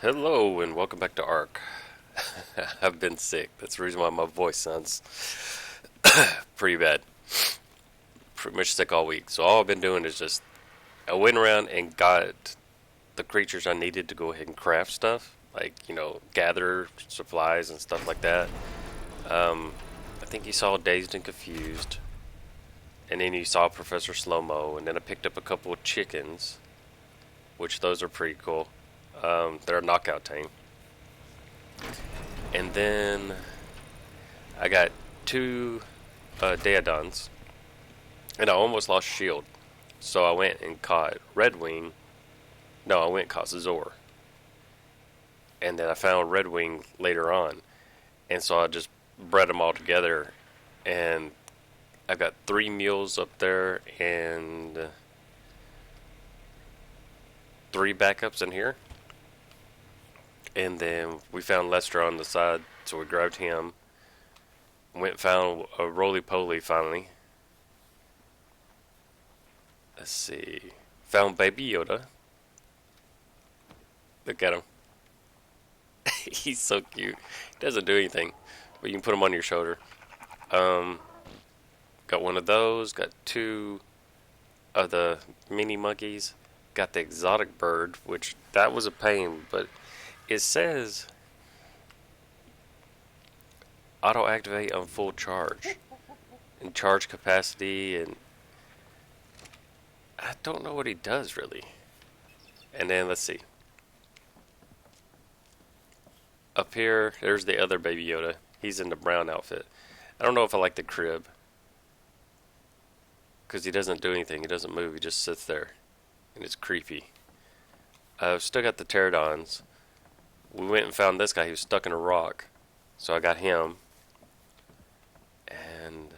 Hello and welcome back to ARK. I've been sick. That's the reason why my voice sounds pretty bad. Pretty much sick all week. So all I've been doing is just I went around and got the creatures I needed to go ahead and craft stuff, like gather supplies and stuff like that. I think you saw Dazed and Confused, and then you saw Professor Slow-Mo, and then I picked up a couple of chickens, which those are pretty cool. They're a knockout tame. And then I got two Daedons, and I almost lost Shield. So I went and caught Redwing. No, I went and caught Zor. And then I found Redwing later on. And so I just bred them all together. And I've got 3 mules up there and 3 backups in here. And then we found Lester on the side, so we grabbed him. Went and found a roly-poly finally. Let's see. Found Baby Yoda. Look at him. He's so cute. He doesn't do anything, but you can put him on your shoulder. Got one of those. Got 2 of the mini monkeys. Got the exotic bird, which that was a pain, but it says auto activate on full charge and charge capacity, and I don't know what he does really. And then let's see. Up here, there's the other Baby Yoda. He's in the brown outfit. I don't know if I like the crib, because he doesn't do anything. He doesn't move. He just sits there, and it's creepy. I've still got the pterodons. We went and found this guy. He was stuck in a rock, so I got him. And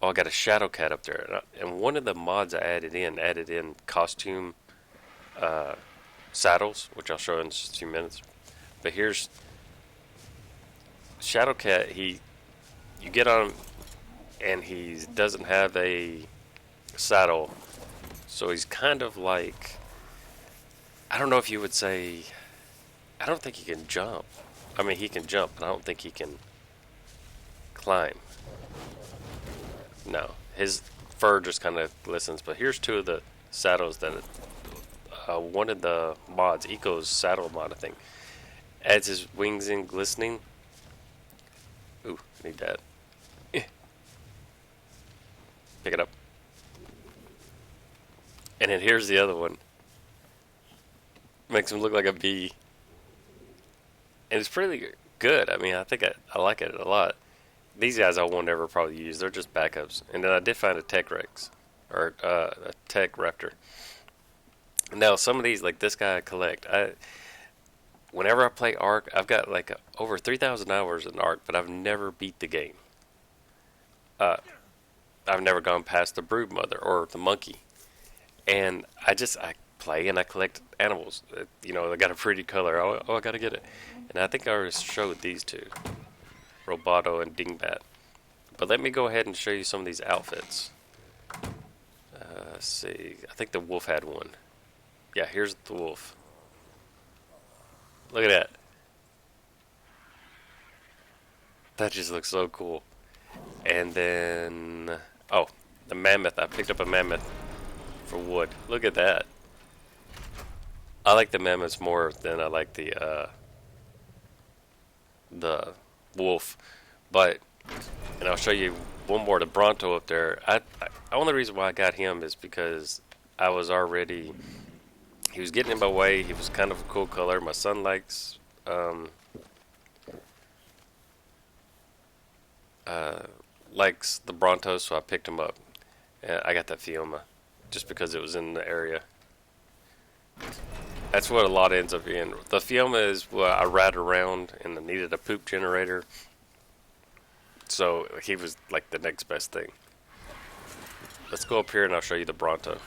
I got a shadow cat up there. And one of the mods I added in costume saddles, which I'll show in just a few minutes. But here's shadow cat. You get on him, and he doesn't have a saddle, so he's kind of like, I don't know if you would say, I don't think he can jump. I mean, he can jump, but I don't think he can climb. No, his fur just kind of glistens. But here's 2 of the saddles that one of the mods, Eco's saddle mod, I think, adds his wings in glistening. Ooh, I need that. Pick it up. And then here's the other one. Makes him look like a bee. And it's pretty good. I mean, I think I like it a lot. These guys I won't ever probably use. They're just backups. And then I did find a Tech Rex. Or a Tech Raptor. Now, some of these, like this guy I collect. Whenever I play ARK, I've got like over 3,000 hours in ARK, but I've never beat the game. I've never gone past the brood mother or the monkey. And I play and I collect animals. They got a pretty color. Oh, I gotta get it. And I think I already showed these 2, Roboto and Dingbat. But let me go ahead and show you some of these outfits. Let's see. I think the wolf had one. Yeah, here's the wolf. Look at that. That just looks so cool. And then, the mammoth. I picked up a mammoth for wood. Look at that. I like the mammoths more than I like the wolf. But, and I'll show you one more, the Bronto up there. The only reason why I got him is because I was already, he was getting in my way. He was kind of a cool color. My son likes the Bronto, so I picked him up. And I got that Fioma just because it was in the area. That's what a lot ends up being. The Fioma is what I ride around, and I needed a poop generator. So he was like the next best thing. Let's go up here and I'll show you the Bronto.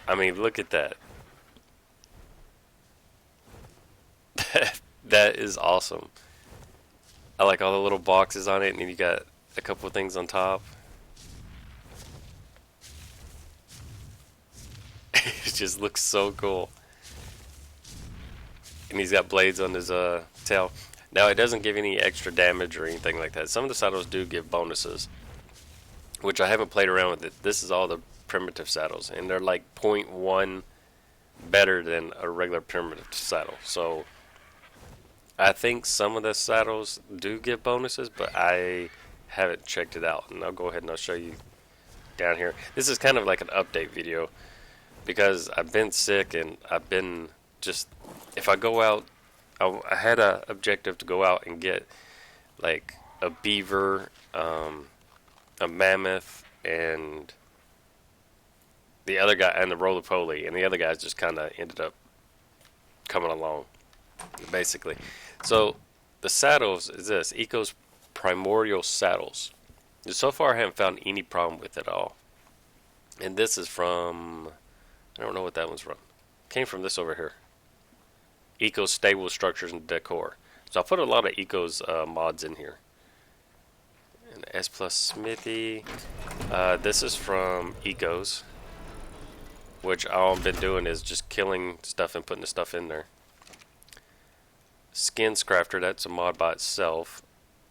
I mean, look at that. That is awesome. I like all the little boxes on it, and then you got a couple of things on top. It just looks so cool. And he's got blades on his tail. Now it doesn't give any extra damage or anything like that. Some of the saddles do give bonuses, which I haven't played around with it. This is all the primitive saddles, and they're like 0.1 better than a regular primitive saddle. So I think some of the saddles do give bonuses, but I haven't checked it out. And I'll go ahead and I'll show you down here. This is kind of like an update video because I've been sick and I've been just, if I go out, I had a objective to go out and get like a beaver, a mammoth, and the other guy, and the roly-poly, and the other guys just kind of ended up coming along, basically. So the saddles is this, Eco's Primordial saddles. So far I haven't found any problem with it at all. And this is from, I don't know what that one's from. Came from this over here. Eco's Stable Structures and Decor. So I put a lot of Eco's mods in here. And S Plus Smithy. This is from Eco's, which all I've been doing is just killing stuff and putting the stuff in there. Skins Crafter, that's a mod by itself,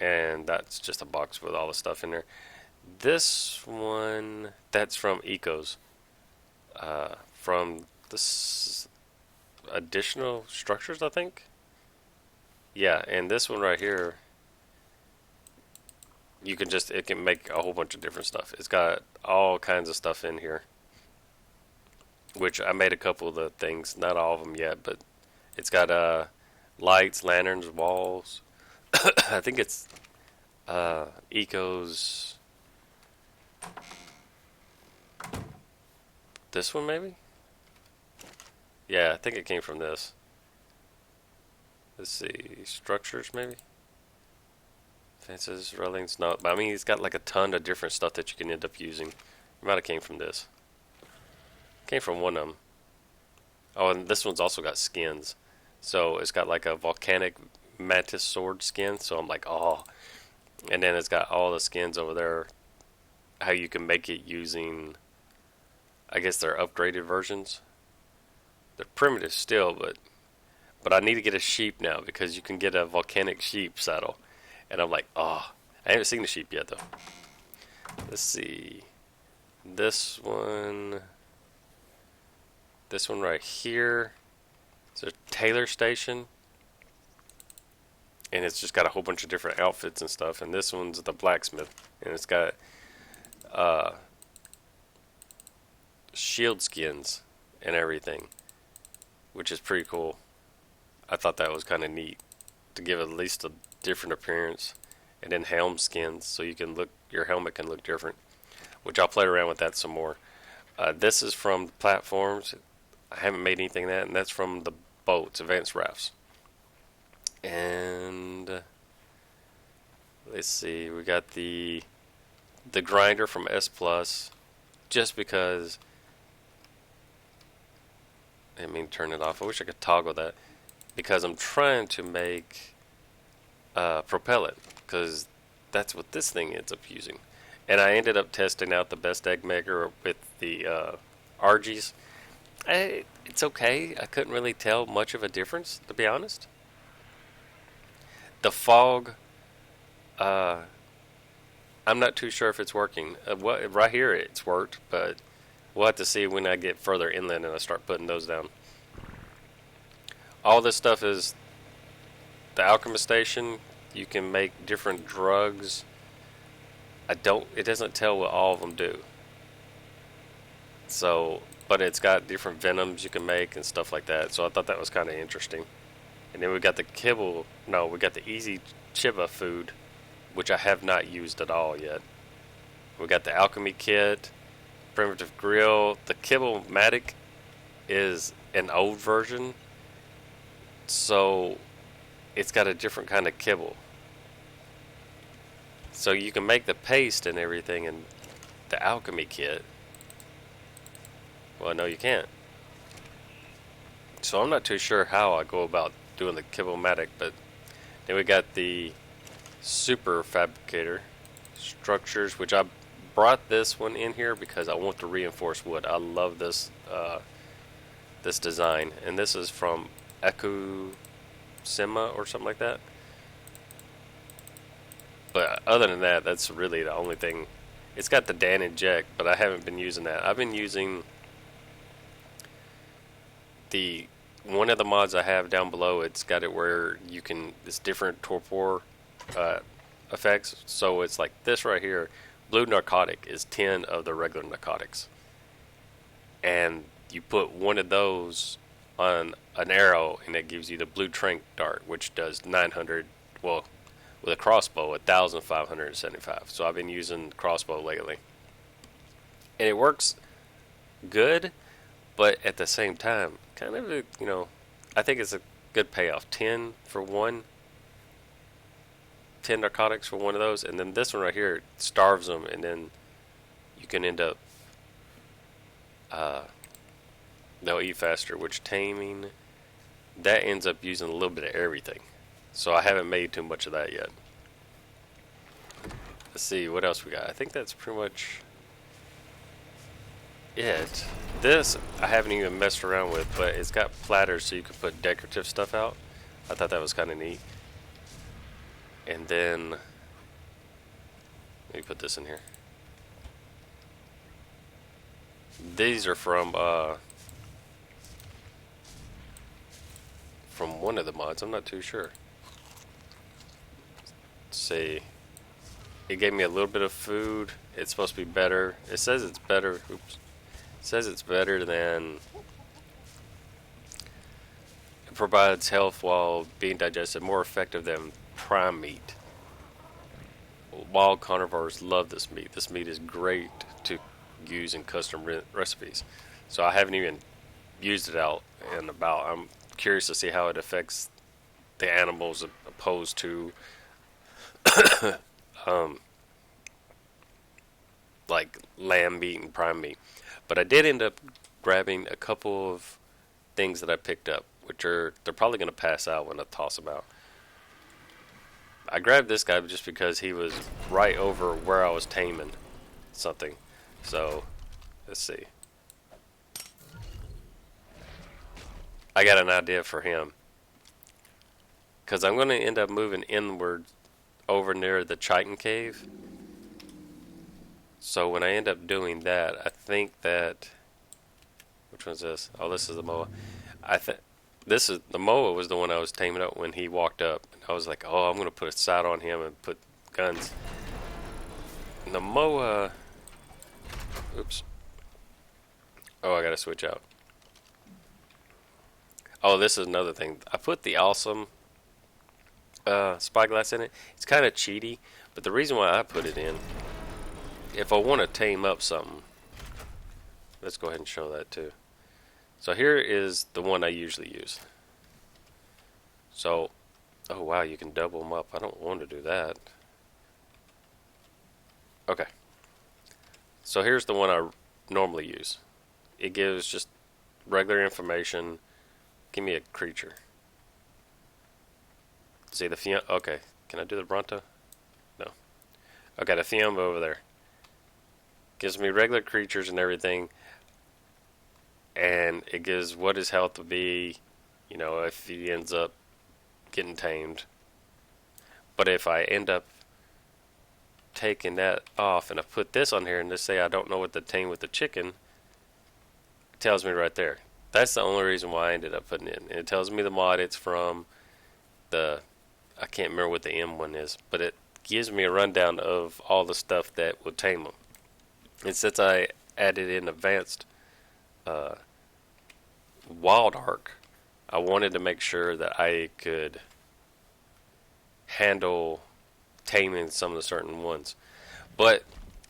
and that's just a box with all the stuff in there. This one, that's from Eco's, from the additional structures, I think. Yeah, and this one right here, you can just, it can make a whole bunch of different stuff. It's got all kinds of stuff in here, which I made a couple of the things, not all of them yet, but it's got lights, lanterns, walls. I think it's Eco's, this one maybe? Yeah, I think it came from this. Let's see, structures maybe? Fences, railings, no, but I mean it's got like a ton of different stuff that you can end up using. It might have came from this. Came from one of them. Oh, and this one's also got skins. So it's got like a volcanic mantis sword skin, so I'm like, oh. And then it's got all the skins over there, how you can make it using, I guess they're upgraded versions. They're primitive still, but I need to get a sheep now because you can get a volcanic sheep saddle. And I'm like, oh, I haven't seen the sheep yet though. Let's see. This one right here. It's a tailor station. And it's just got a whole bunch of different outfits and stuff. And this one's the blacksmith. And it's got shield skins and everything, which is pretty cool. I thought that was kind of neat to give at least a different appearance. And then helm skins, so you can look, your helmet can look different, which I'll play around with that some more. This is from the platforms. I haven't made anything of that, and that's from the boats, advanced rafts. And let's see, we got the grinder from S Plus, just because. I mean, turn it off. I wish I could toggle that, because I'm trying to make propellant, because that's what this thing ends up using. And I ended up testing out the best egg maker with the RGs. It's okay. I couldn't really tell much of a difference, to be honest. The fog, I'm not too sure if it's working. Right here it's worked, but we'll have to see when I get further inland and I start putting those down. All this stuff is the alchemist station. You can make different drugs. It doesn't tell what all of them do. So, but it's got different venoms you can make and stuff like that. So I thought that was kind of interesting. And then we got the we got the easy Chiba food, which I have not used at all yet. We got the alchemy kit, primitive grill. The Kibble-matic is an old version, so it's got a different kind of kibble. So you can make the paste and everything in the alchemy kit. Well, no, you can't. So I'm not too sure how I go about doing the Kibble-matic, but then we got the super fabricator which I brought this one in here because I want the reinforced wood. I love this this design, and this is from Shima or something like that. But other than that, that's really the only thing. It's got the Dan inject, but I haven't been using that. I've been using the one of the mods I have down below. It's got it where you can, it's different torpor effects. So it's like this right here. Blue narcotic is 10 of the regular narcotics, and you put one of those on an arrow, and it gives you the blue Tranq dart, which does 900. Well, with a crossbow, 1,575. So I've been using crossbow lately, and it works good, but at the same time, kind of I think it's a good payoff. 10 for one, 10 narcotics for one of those, and then this one right here starves them, and then you can end up they'll eat faster, which taming that ends up using a little bit of everything. So I haven't made too much of that yet. Let's see what else we got. I think that's pretty much it. This I haven't even messed around with, but it's got platters so you can put decorative stuff out. I thought that was kind of neat. And then let me put this in here. These are from one of the mods. I'm not too sure. Let's see. It gave me a little bit of food. It's supposed to be better. It says it's better. Oops. It says it's better than. It provides health while being digested, more effective than prime meat. Wild carnivores love this meat. This meat is great to use in custom recipes. So I haven't even used it out and about. I'm curious to see how it affects the animals opposed to like lamb meat and prime meat. But I did end up grabbing a couple of things that I picked up, which they're probably going to pass out when I toss them out. I grabbed this guy just because he was right over where I was taming something. So let's see. I got an idea for him, because I'm going to end up moving inward over near the Chitin cave. So when I end up doing that, I think that, which one's this? Oh, this is the Moa. This is the Moa was the one I was taming up when he walked up. I was like, oh, I'm going to put a sight on him and put guns. And the Moa, oops. Oh, I got to switch out. Oh, this is another thing. I put the awesome Spyglass in it. It's kind of cheaty, but the reason why I put it in, if I want to tame up something, let's go ahead and show that too. So here is the one I usually use. So, oh wow, you can double them up. I don't want to do that. Okay. So here's the one I normally use. It gives just regular information. Give me a creature. See the Fiumb. Okay, can I do the Bronto? No. Okay, the Fiumb over there. Gives me regular creatures and everything. And it gives what his health will be, if he ends up getting tamed. But if I end up taking that off and I put this on here and just say I don't know what to tame with the chicken, it tells me right there. That's the only reason why I ended up putting it in. And it tells me the mod it's from. I can't remember what the M one is, but it gives me a rundown of all the stuff that would tame them. And since I added in advanced wild ARK, I wanted to make sure that I could handle taming some of the certain ones. But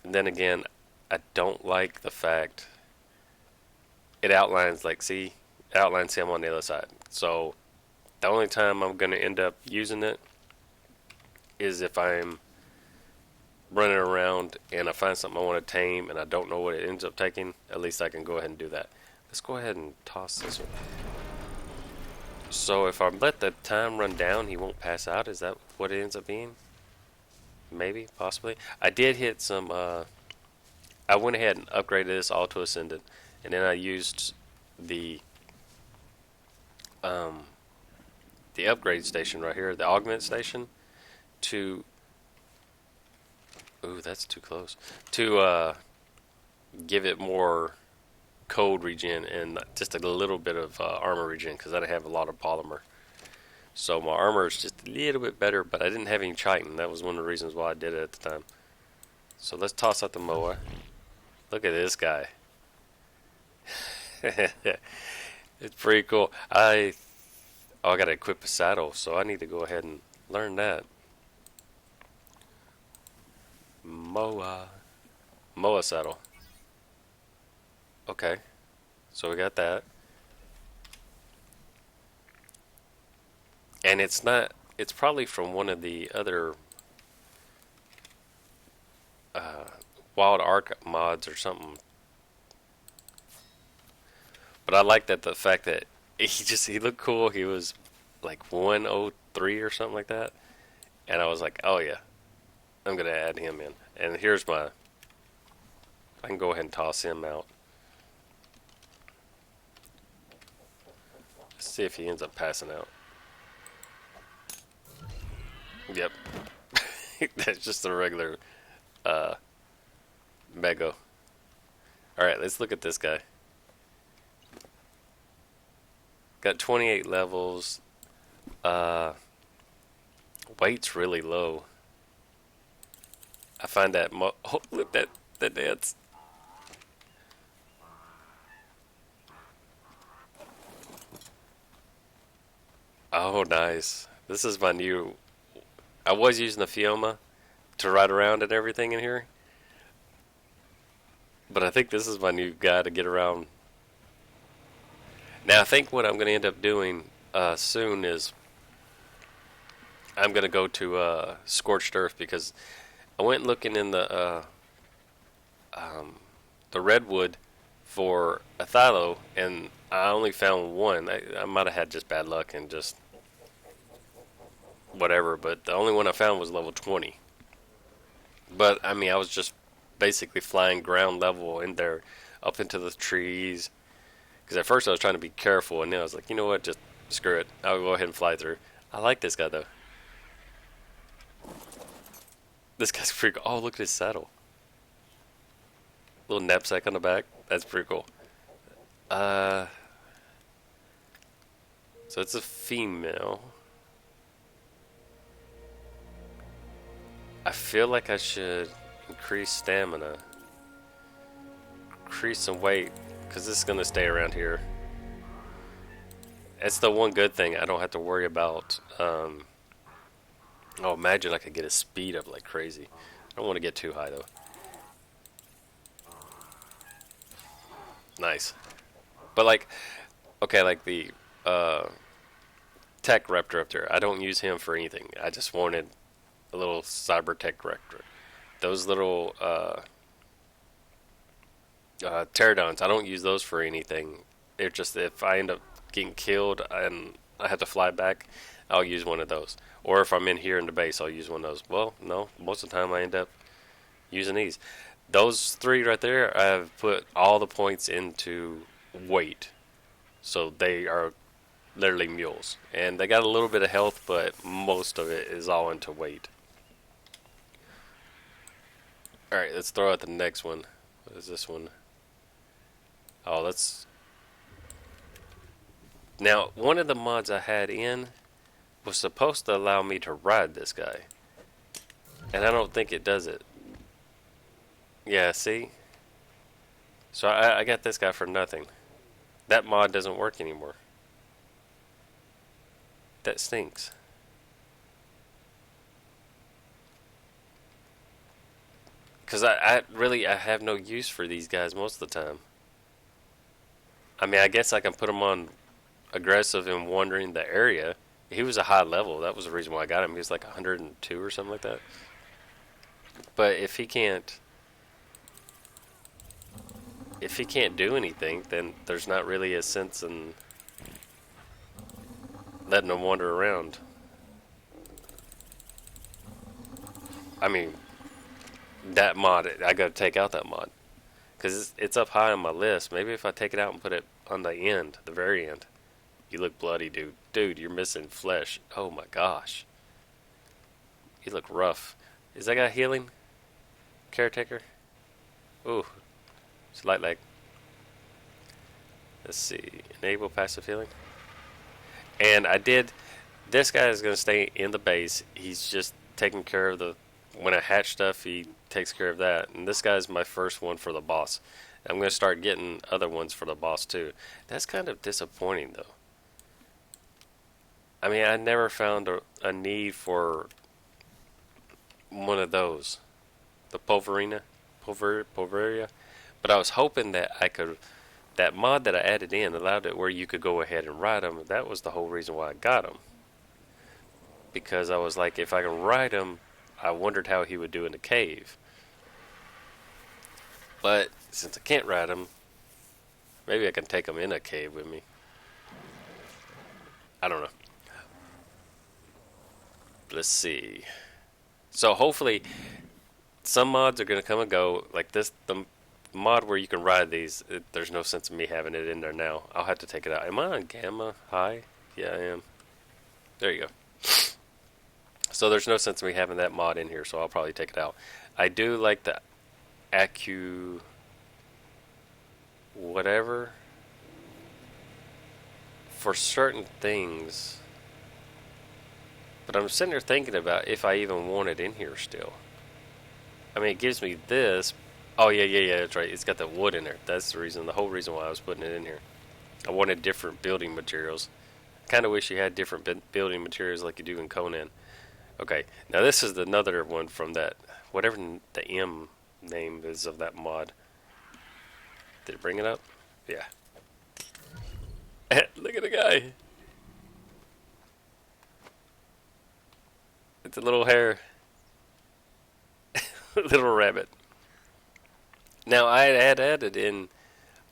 then again, I don't like the fact it outlines, it outlines him on the other side. So the only time I'm going to end up using it is if I'm running around and I find something I want to tame and I don't know what it ends up taking. At least I can go ahead and do that. Let's go ahead and toss this one. So if I let the time run down, he won't pass out. Is that what it ends up being? Maybe, possibly. I did hit some, I went ahead and upgraded this all to Ascendant. And then I used the the upgrade station right here, the augment station, to... Ooh, that's too close. To give it more cold regen and just a little bit of armor regen, because I don't have a lot of polymer. So my armor is just a little bit better, but I didn't have any chitin. That was one of the reasons why I did it at the time. So let's toss out the moa. Look at this guy. It's pretty cool. I got to equip a saddle, so I need to go ahead and learn that. Moa saddle. Okay, so we got that. And it's not, it's probably from one of the other Wild ARK mods or something. But I like that, the fact that he looked cool. He was like 103 or something like that. And I was like, oh yeah, I'm going to add him in. And here's my, I can go ahead and toss him out. Let's see if he ends up passing out. Yep. That's just a regular Mego. Alright, let's look at this guy. Got 28 levels. Weight's really low. I find that oh, look at that dance. Oh, nice. This is my new... I was using the Fioma to ride around and everything in here. But I think this is my new guy to get around. Now, I think what I'm going to end up doing soon is I'm going to go to Scorched Earth, because I went looking in the redwood for a Thylo, and I only found one. I might have had just bad luck and just whatever, but the only one I found was level 20. But I mean, I was just basically flying ground level in there up into the trees, because at first I was trying to be careful, and then I was like, you know what, just screw it, I'll go ahead and fly through. I like this guy though. This guy's pretty cool. Oh, look at his saddle, little knapsack on the back. That's pretty cool. So it's a female. I feel like I should increase stamina, increase some weight, because this is going to stay around here. That's the one good thing. I don't have to worry about... oh, imagine I could get his speed up like crazy. I don't want to get too high, though. Nice. But, like... Okay, like the... Tech Raptor up there. I don't use him for anything. I just wanted... a little cyber tech director. Those little pterodons, I don't use those for anything. They're just, if I end up getting killed and I have to fly back, I'll use one of those. Or if I'm in here in the base, I'll use one of those. Well, no, most of the time I end up using these. Those three right there, I have put all the points into weight. So they are literally mules. And they got a little bit of health, but most of it is all into weight. Alright, let's throw out the next one. What is this one? Oh, let's... Now, one of the mods I had in was supposed to allow me to ride this guy. And I don't think it does it. Yeah, see? So I got this guy for nothing. That mod doesn't work anymore. That stinks. Because I really have no use for these guys most of the time. I mean, I guess I can put him on aggressive and wandering the area. He was a high level. That was the reason why I got him. He was like 102 or something like that. But if he can't do anything, then there's not really a sense in letting him wander around. I mean, that mod, I gotta take out that mod, because it's up high on my list. Maybe if I take it out and put it on the end, the very end, You look bloody, dude. Dude, you're missing flesh. Oh my gosh. You look rough. Is that guy healing? Caretaker? Ooh. It's light lag. Let's see. Enable passive healing. And I did. This guy is going to stay in the base. He's just taking care of the. When I hatch stuff, he takes care of that. And this guy's my first one for the boss. I'm going to start getting other ones for the boss too. That's kind of disappointing though. I mean, I never found a need for one of those. The Pulveria. But I was hoping that I could. That mod that I added in allowed it where you could go ahead and ride them. That was the whole reason why I got them. Because I was like, if I can ride him, I wondered how he would do in the cave. But since I can't ride him, maybe I can take him in a cave with me. I don't know. Let's see. So hopefully, some mods are going to come and go. Like this, the mod where you can ride these, there's no sense of me having it in there now. I'll have to take it out. Am I on Gamma High? Yeah, I am. There you go. So there's no sense of me having that mod in here, so I'll probably take it out. I do like the Accu whatever for certain things, but I'm sitting there thinking about if I even want it in here still. I mean, it gives me this. Oh yeah, that's right. It's got the wood in there. That's the reason, the whole reason why I was putting it in here. I wanted different building materials. Kind of wish you had different building materials like you do in Conan. Okay, now this is another one from that, whatever the M name is of that mod. Did it bring it up? Yeah. Look at the guy. It's a little hare. Little rabbit. Now, I had added in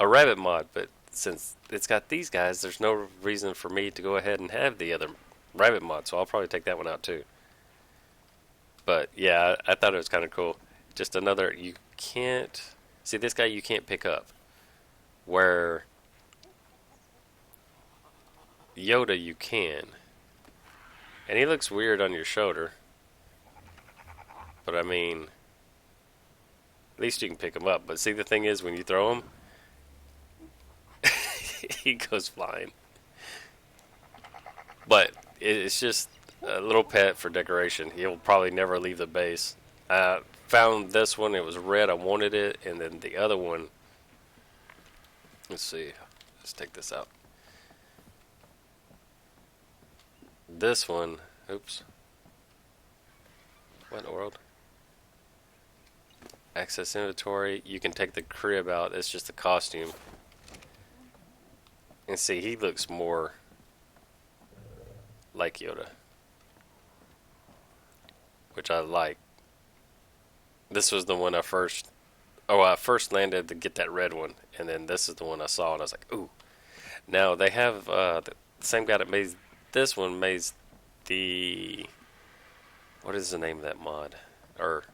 a rabbit mod, but since it's got these guys, there's no reason for me to go ahead and have the other rabbit mod, so I'll probably take that one out too. But yeah, I thought it was kind of cool. Just another, you can't, see this guy you can't pick up. Where Yoda you can. And he looks weird on your shoulder. But I mean, at least you can pick him up. But see, the thing is, when you throw him, he goes flying. But it's just a little pet for decoration. He'll probably never leave the base. I found this one. It was red. I wanted it. And then the other one. Let's see. Let's take this out. This one. Oops. What in the world? Access inventory. You can take the crib out. It's just a costume. And see, he looks more like Yoda, which I like. This was the one I first landed to get that red one, and then this is the one I saw, and I was like, ooh. Now, they have, the same guy that made this one made the, what is the name of that mod? Or,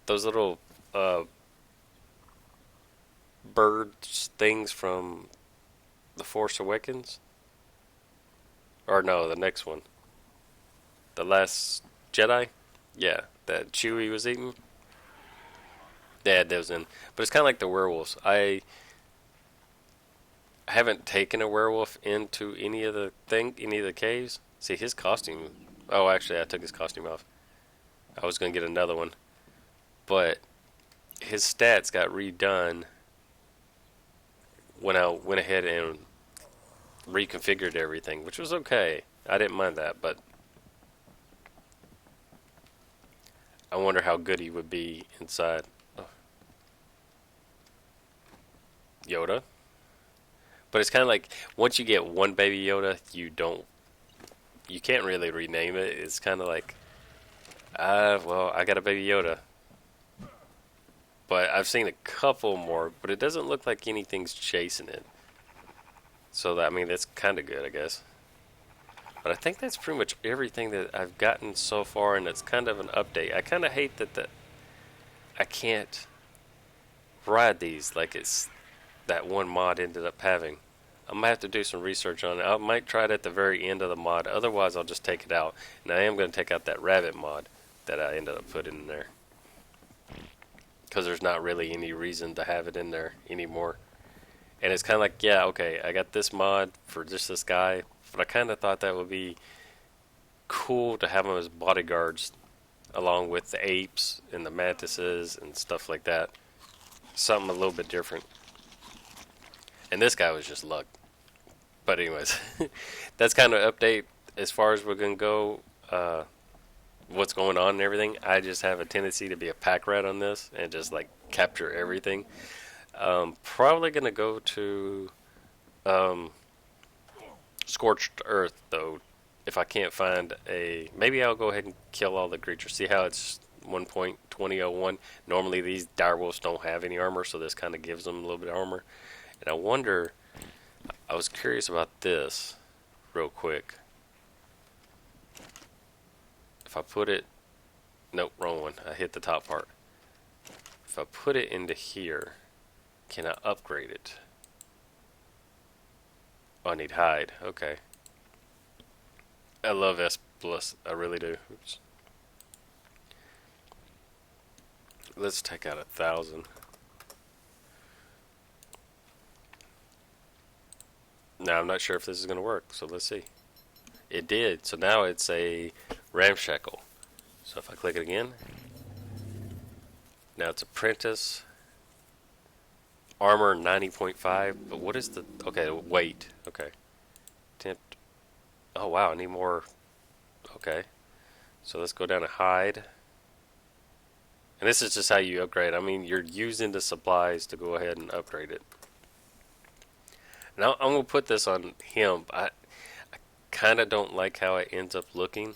those little, birds things from The Force Awakens? Or no, the next one. The Last Jedi? Yeah, that Chewie was eating. They had those in. But it's kind of like the werewolves. I haven't taken a werewolf into any of the caves. See, his costume. Oh, actually, I took his costume off. I was going to get another one. But his stats got redone when I went ahead and reconfigured everything, which was okay. I didn't mind that, but I wonder how good he would be inside. Oh. Yoda. But it's kind of like, once you get one baby Yoda, you can't really rename it. It's kind of like, well, I got a baby Yoda. But I've seen a couple more, but it doesn't look like anything's chasing it. So, that, I mean, that's kind of good, I guess. But I think that's pretty much everything that I've gotten so far, and it's kind of an update. I kind of hate that I can't ride these like it's that one mod ended up having. I might have to do some research on it. I might try it at the very end of the mod. Otherwise, I'll just take it out. And I am going to take out that rabbit mod that I ended up putting in there. Because there's not really any reason to have it in there anymore. And it's kind of like, yeah, okay, I got this mod for just this guy. But I kind of thought that would be cool to have them as bodyguards along with the apes and the mantises and stuff like that. Something a little bit different. And this guy was just luck. But anyways, that's kind of update as far as we're going to go. What's going on and everything. I just have a tendency to be a pack rat on this and just like capture everything. Probably going to go to Scorched Earth though. If I can't find a... Maybe I'll go ahead and kill all the creatures. See how it's 1.2001? Normally these direwolves don't have any armor, so this kind of gives them a little bit of armor. And I wonder... I was curious about this real quick. If I put it... Nope, wrong one. I hit the top part. If I put it into here, can I upgrade it? Oh, I need hide. Okay. I love S+. I really do. Oops. Let's take out 1,000. Now, I'm not sure if this is going to work, so let's see. It did. So now it's a ramshackle. So if I click it again, now it's apprentice. Armor 90.5. But what is the... Okay, weight. Okay. Temp. Oh, wow. I need more. Okay. So let's go down to hide. And this is just how you upgrade. I mean, you're using the supplies to go ahead and upgrade it. Now, I'm going to put this on him. I kind of don't like how it ends up looking.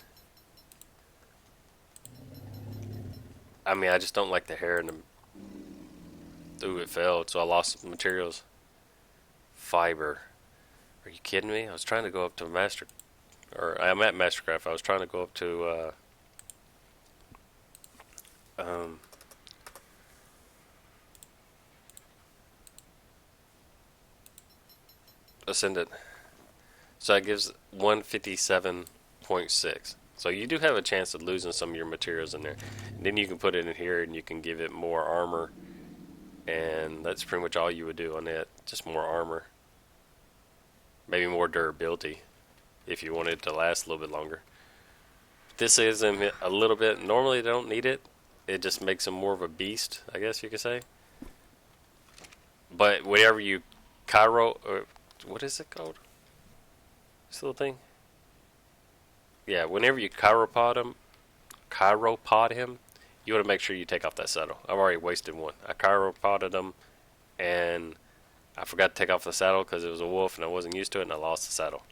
I mean, I just don't like the hair and the... Ooh, it fell, so I lost some materials. Fiber. Are you kidding me? I was trying to go up to Master... Or, I'm at Mastercraft. I was trying to go up to, Ascendant. So it gives 157.6. So you do have a chance of losing some of your materials in there. And then you can put it in here and you can give it more armor. And that's pretty much all you would do on it. Just more armor. Maybe more durability. If you want it to last a little bit longer. This is a little bit... Normally they don't need it. It just makes them more of a beast, I guess you could say. But whenever you Cairo... Or what is it called? This little thing? Yeah, whenever you chiropod him, you want to make sure you take off that saddle. I've already wasted one. I chiropoded him, and I forgot to take off the saddle because it was a wolf, and I wasn't used to it, and I lost the saddle.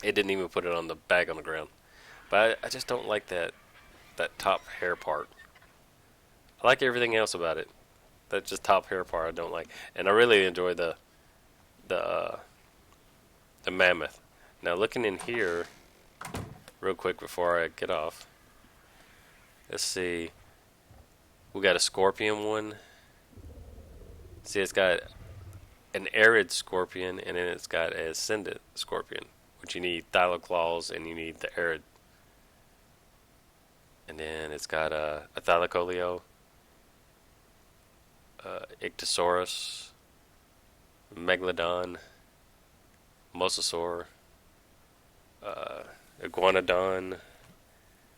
It didn't even put it on the bag on the ground. But I just don't like that top hair part. I like everything else about it. That just top hair part I don't like. And I really enjoy the mammoth. Now looking in here real quick before I get off. Let's see. We got a scorpion one. See, it's got an arid scorpion and then it's got an ascendant scorpion, which you need thylaclaws and you need the arid. And then it's got a thylacoleo, Ictosaurus, Megalodon, Mosasaur, Iguanodon,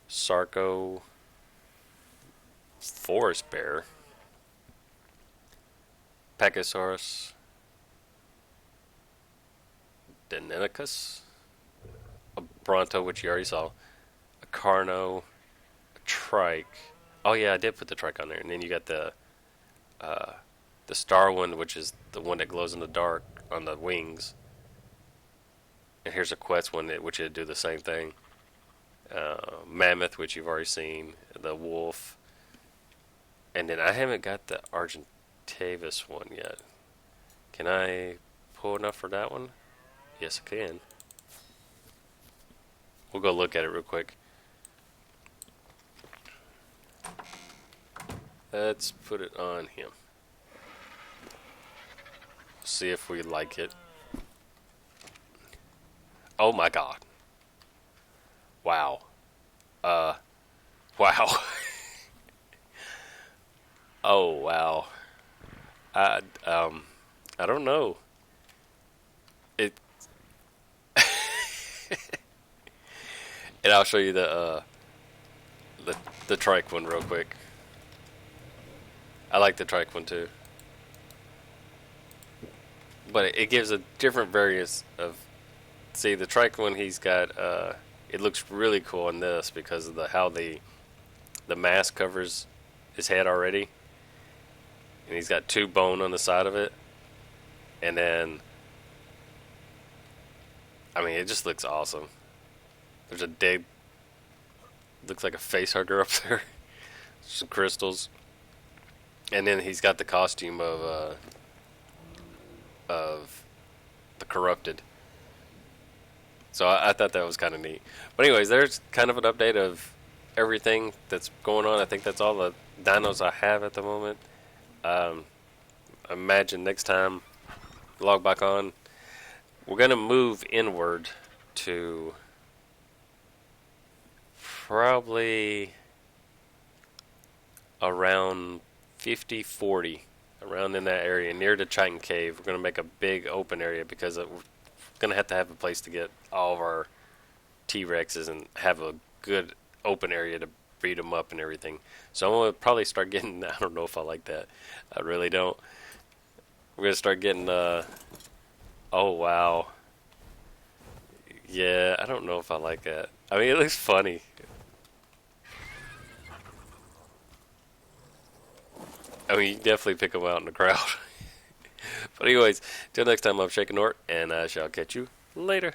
Sarco, Forest Bear, Pachosaurus, Deinonychus, a Bronto, which you already saw, a Carno, a Trike. Oh yeah, I did put the Trike on there. And then you got the star one, which is the one that glows in the dark on the wings. And here's a Quetz one, which would do the same thing. Mammoth, which you've already seen. The wolf. And then I haven't got the Argentavis one yet. Can I pull enough for that one? Yes, I can. We'll go look at it real quick. Let's put it on him. See if we like it. Oh my god. Wow. Uh, wow. Oh wow. I I don't know. It and I'll show you the the trike one real quick. I like the trike one too. But it gives a different variance of see the trike one he's got it looks really cool in this because of the how the mask covers his head already. And he's got two bone on the side of it. And then I mean it just looks awesome. There's a big looks like a face hugger up there. Some crystals. And then he's got the costume of the corrupted. So I thought that was kind of neat. But anyways, there's kind of an update of everything that's going on. I think that's all the dinos I have at the moment. Imagine next time log back on, we're gonna move inward to probably around 50-40, around in that area near the Chitin Cave. We're gonna make a big open area because we're gonna have to have a place to get all of our T-Rexes and have a good open area to breed them up and everything. So I'm gonna probably start getting. I don't know if I like that. I really don't. We're gonna start getting. Oh wow. Yeah, I don't know if I like that. I mean, it looks funny. I mean, you can definitely pick them out in the crowd. But anyways, till next time, I'm ShakenNORT, and I shall catch you later.